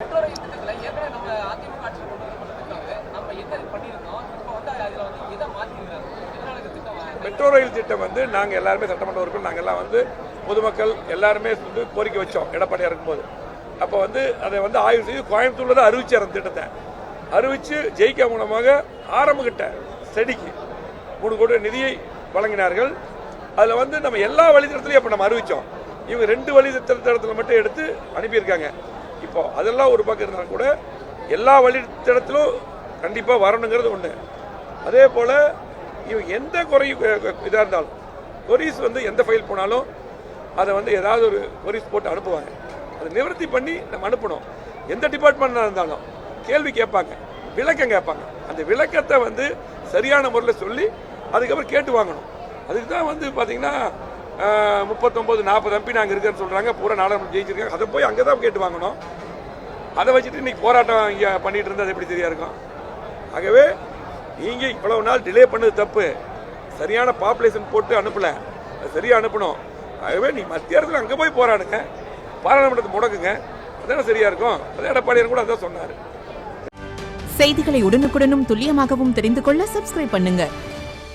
Metro rail திட்டம் வந்து நாங்கள் எல்லாருமே சட்டமன்ற உறுப்பினர் நாங்கள் எல்லாம் வந்து பொதுமக்கள் எல்லாருமே வந்து கோரிக்கை வச்சோம் எடப்பாடியாக இருக்கும்போது. அப்போ வந்து அதை வந்து ஆய்வு செய்து கோயம்புத்தூர்ல தான் அறிவிச்சார் அந்த திட்டத்தை. அறிவிச்சு ஜெயிக்க மூலமாக ஆரம்பகிட்ட ஸ்டடிக்கு 3 கோடி நிதியை வழங்கினார்கள். அதில் வந்து நம்ம எல்லா வழித்தடத்துலையும் இப்போ நம்ம அறிவித்தோம். இவங்க 2 வழித்தடத்தில் மட்டும் எடுத்து அனுப்பியிருக்காங்க. இப்போ அதெல்லாம் ஒரு பக்கம் இருந்தாலும் கூட எல்லா வழித்தடத்திலும் கண்டிப்பாக வரணுங்கிறது ஒன்று. அதே போல் இவங்க எந்த குறை இதாக இருந்தாலும் கொரிஸ் வந்து எந்த ஃபைல் போனாலும் அதை வந்து ஏதாவது ஒரு கொரிஸ் போட்டு அனுப்புவாங்க. அதை நிவர்த்தி பண்ணி நம்ம அனுப்பணும். எந்த டிபார்ட்மெண்ட்டாக இருந்தாலும் கேள்வி கேட்பாங்க, விளக்கம் கேட்பாங்க. அந்த விளக்கத்தை வந்து சரியான முறையில் சொல்லி அதுக்கப்புறம் கேட்டு வாங்கணும். அதுக்கு தான் வந்து பார்த்தீங்கன்னா 39-40 MP நாங்கள் இருக்குன்னு சொல்கிறாங்க. பூரா நாடாளுமன்றம் ஜெயிச்சிருக்காங்க. அதை போய் அங்கே தான் கேட்டு வாங்கணும். அதை வச்சுட்டு இன்னைக்கு போராட்டம் இங்கே பண்ணிட்டு இருந்தால் அது எப்படி சரியா இருக்கும்? ஆகவே நீங்கள் இவ்வளவு நாள் டிலே பண்ணது தப்பு. சரியான பாப்புலேஷன் போட்டு அனுப்பலை, அது சரியாக அனுப்பணும். ஆகவே நீ மத்திய அரசில் அங்கே போய் போராடுங்க, பாராளுமன்றத்தை முடக்குங்க, அதான சரியா இருக்கும். அதே எடப்பாடியார் கூட அதான் சொன்னார். செய்திகளை உடனுக்குடனும் துல்லியமாகவும் தெரிந்து கொள்ள சப்ஸ்கிரைப் பண்ணுங்க.